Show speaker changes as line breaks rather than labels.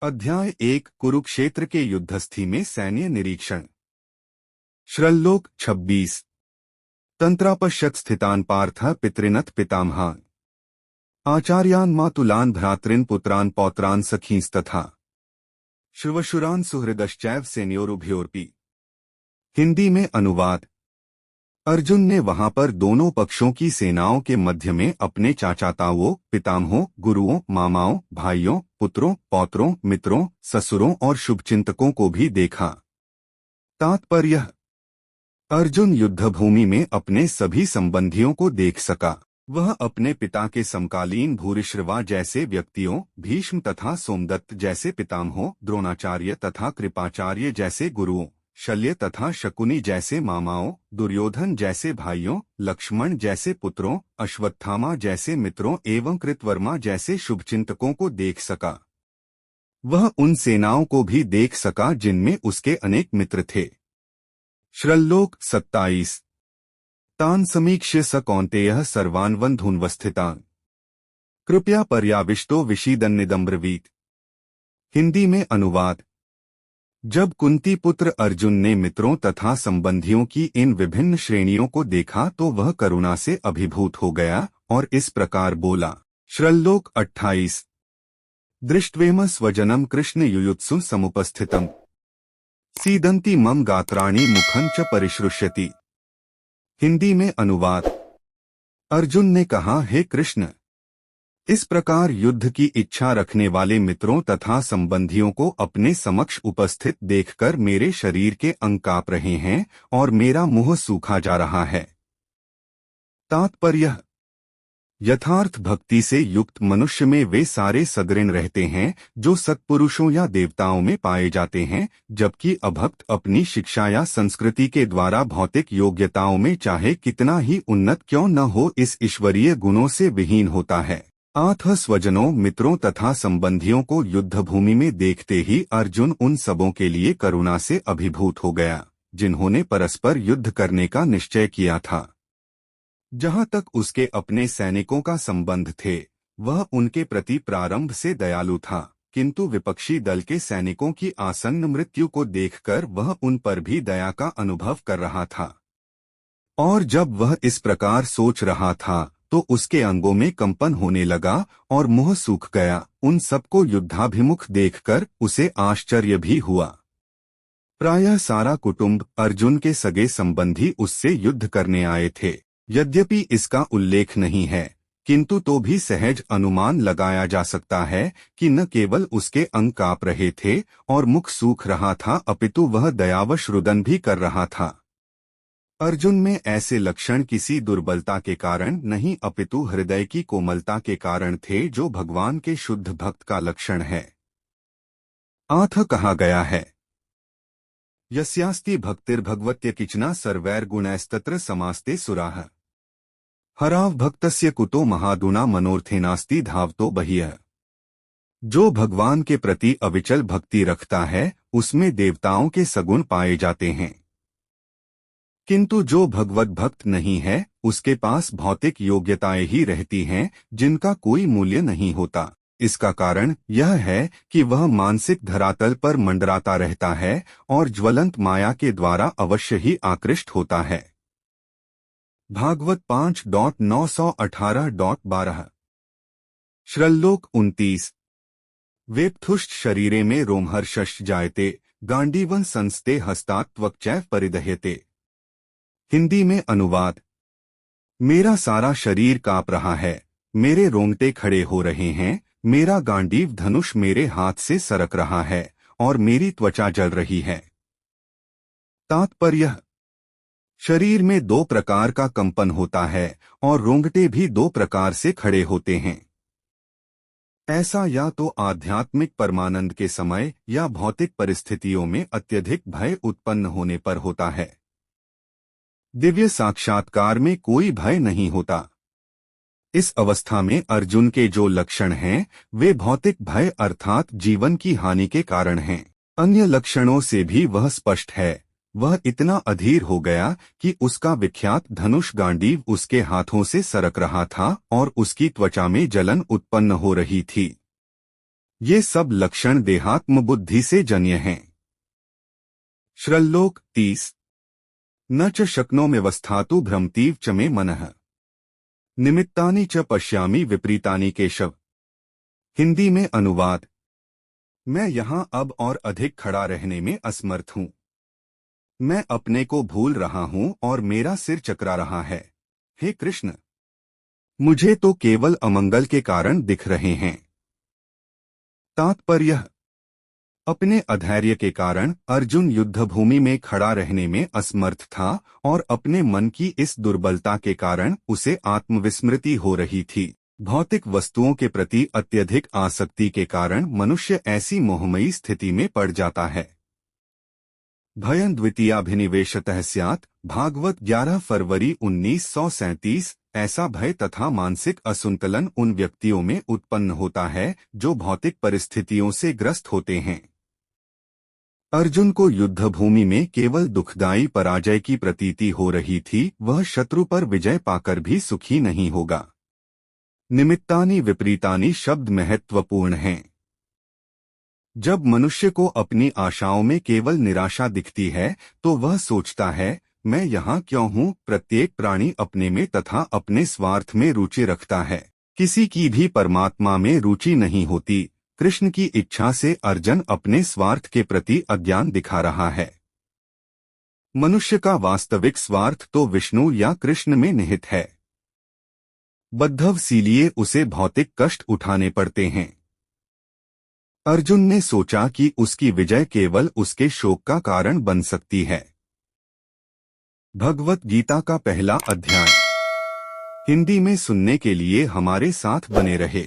अध्याय 1 कुरुक्षेत्र के युद्धस्थी में सैन्य निरीक्षण। श्रल्लोक 26। तंत्रापश्यत स्थितान पार्थ पितृनथ पितामहान् आचार्यान् मातुलान् भ्रातृन् पुत्रान् पौत्रान् सखींस्तथा श्रवशुरान् सुहृदश्चैव सेनयोरुभयोरपि। हिंदी में अनुवाद। अर्जुन ने वहां पर दोनों पक्षों की सेनाओं के मध्य में अपने चाचाताओं, पितामहों, गुरुओं, मामाओं, भाइयों, पुत्रों, पौत्रों, मित्रों, ससुरों और शुभचिंतकों को भी देखा। तात्पर्य: अर्जुन युद्धभूमि में अपने सभी संबंधियों को देख सका। वह अपने पिता के समकालीन भूरिश्रवा जैसे व्यक्तियों, भीष्म तथा सोमदत्त जैसे पितामहों, द्रोणाचार्य तथा कृपाचार्य जैसे गुरुओं, शल्य तथा शकुनी जैसे मामाओं, दुर्योधन जैसे भाइयों, लक्ष्मण जैसे पुत्रों, अश्वत्थामा जैसे मित्रों एवं कृतवर्मा जैसे शुभचिंतकों को देख सका। वह उन सेनाओं को भी देख सका जिनमें उसके अनेक मित्र थे। श्रल्लोक 27। तान समीक्ष्य स कौन्तेयः सर्वान् बन्धून्वस्थितान् कृपया पर्याविष्टो विषीदन्निदम्ब्रवीत्। हिंदी में अनुवाद। जब कुंती पुत्र अर्जुन ने मित्रों तथा संबंधियों की इन विभिन्न श्रेणियों को देखा तो वह करुणा से अभिभूत हो गया और इस प्रकार बोला। श्रल्लोक 28। दृष्ट्वेम स्वजनम कृष्ण युयुत्सु समुपस्थितम सीदंती मम गात्राणि मुखं च परिश्रुष्यति। हिंदी में अनुवाद। अर्जुन ने कहा, हे कृष्ण, इस प्रकार युद्ध की इच्छा रखने वाले मित्रों तथा संबंधियों को अपने समक्ष उपस्थित देखकर मेरे शरीर के अंग कांप रहे हैं और मेरा मुंह सूखा जा रहा है। तात्पर्य: यथार्थ भक्ति से युक्त मनुष्य में वे सारे सद्गुण रहते हैं जो सत्पुरुषों या देवताओं में पाए जाते हैं, जबकि अभक्त अपनी शिक्षा या संस्कृति के द्वारा भौतिक योग्यताओं में चाहे कितना ही उन्नत क्यों न हो, इस ईश्वरीय गुणों से विहीन होता है। आठ स्वजनों, मित्रों तथा संबंधियों को युद्धभूमि में देखते ही अर्जुन उन सबों के लिए करुणा से अभिभूत हो गया जिन्होंने परस्पर युद्ध करने का निश्चय किया था। जहां तक उसके अपने सैनिकों का संबंध थे, वह उनके प्रति प्रारंभ से दयालु था, किंतु विपक्षी दल के सैनिकों की आसन्न मृत्यु को देखकर वह उन पर भी दया का अनुभव कर रहा था। और जब वह इस प्रकार सोच रहा था तो उसके अंगों में कंपन होने लगा और मुंह सूख गया। उन सबको युद्धाभिमुख देखकर उसे आश्चर्य भी हुआ। प्रायः सारा कुटुंब, अर्जुन के सगे संबंधी उससे युद्ध करने आए थे। यद्यपि इसका उल्लेख नहीं है, किंतु तो भी सहज अनुमान लगाया जा सकता है कि न केवल उसके अंग कांप रहे थे और मुख सूख रहा था, अपितु वह दयावश रुदन भी कर रहा था। अर्जुन में ऐसे लक्षण किसी दुर्बलता के कारण नहीं, अपितु हृदय की कोमलता के कारण थे, जो भगवान के शुद्ध भक्त का लक्षण है। आठ कहा गया है, यस्यास्ति भक्तिर्भगवत्य किचना सर्वैर्गुणैस्तत्र समास्ते सुराः हराव भक्तस्य कुतो महादुना मनोर्थेनास्ति धावतो बह्यः। जो भगवान के प्रति अविचल भक्ति रखता है उसमें देवताओं के सगुण पाए जाते हैं, किंतु जो भगवत भक्त नहीं है उसके पास भौतिक योग्यताएं ही रहती हैं जिनका कोई मूल्य नहीं होता। इसका कारण यह है कि वह मानसिक धरातल पर मंडराता रहता है और ज्वलंत माया के द्वारा अवश्य ही आकृष्ट होता है। भागवत 5.918.12। श्रल्लोक 29। वेप्थुश्च शरीरे में रोमहर्षश्च जायते गांडीवं संस्ते हस्तात् त्वक्चैव परिदह्यते। हिंदी में अनुवाद। मेरा सारा शरीर कांप रहा है, मेरे रोंगटे खड़े हो रहे हैं, मेरा गांडीव धनुष मेरे हाथ से सरक रहा है और मेरी त्वचा जल रही है। तात्पर्य: शरीर में दो प्रकार का कंपन होता है और रोंगटे भी दो प्रकार से खड़े होते हैं। ऐसा या तो आध्यात्मिक परमानंद के समय या भौतिक परिस्थितियों में अत्यधिक भय उत्पन्न होने पर होता है। दिव्य साक्षात्कार में कोई भय नहीं होता। इस अवस्था में अर्जुन के जो लक्षण हैं वे भौतिक भय अर्थात जीवन की हानि के कारण हैं। अन्य लक्षणों से भी वह स्पष्ट है। वह इतना अधीर हो गया कि उसका विख्यात धनुष गांडीव उसके हाथों से सरक रहा था और उसकी त्वचा में जलन उत्पन्न हो रही थी। ये सब लक्षण देहात्म बुद्धि से जन्य हैं। श्लोक 30। न च शक्नोम्यवस्थातु भ्रमतीव च मे मनः निमित्तानि च पश्यामि विपरीतानि केशव। हिंदी में अनुवाद। मैं यहाँ अब और अधिक खड़ा रहने में असमर्थ हूँ। मैं अपने को भूल रहा हूँ और मेरा सिर चकरा रहा है। हे कृष्ण, मुझे तो केवल अमंगल के कारण दिख रहे हैं। तात्पर्य। अपने अधैर्य के कारण अर्जुन युद्धभूमि में खड़ा रहने में असमर्थ था और अपने मन की इस दुर्बलता के कारण उसे आत्मविस्मृति हो रही थी। भौतिक वस्तुओं के प्रति अत्यधिक आसक्ति के कारण मनुष्य ऐसी मोहमयी स्थिति में पड़ जाता है। भयं द्वितीयाभिनिवेशतः स्यात्। भागवत 11 फरवरी 1937। ऐसा भय तथा मानसिक असंतुलन उन व्यक्तियों में उत्पन्न होता है जो भौतिक परिस्थितियों से ग्रस्त होते हैं। अर्जुन को युद्धभूमि में केवल दुखदायी पराजय की प्रतीति हो रही थी, वह शत्रु पर विजय पाकर भी सुखी नहीं होगा। निमित्तानि विपरीतानि शब्द महत्वपूर्ण हैं। जब मनुष्य को अपनी आशाओं में केवल निराशा दिखती है तो वह सोचता है, मैं यहाँ क्यों हूँ। प्रत्येक प्राणी अपने में तथा अपने स्वार्थ में रुचि रखता है, किसी की भी परमात्मा में रुचि नहीं होती। कृष्ण की इच्छा से अर्जुन अपने स्वार्थ के प्रति अज्ञान दिखा रहा है। मनुष्य का वास्तविक स्वार्थ तो विष्णु या कृष्ण में निहित है। बद्धव इसीलिए उसे भौतिक कष्ट उठाने पड़ते हैं। अर्जुन ने सोचा कि उसकी विजय केवल उसके शोक का कारण बन सकती है। भगवत गीता का पहला अध्याय हिंदी में सुनने के लिए हमारे साथ बने रहे।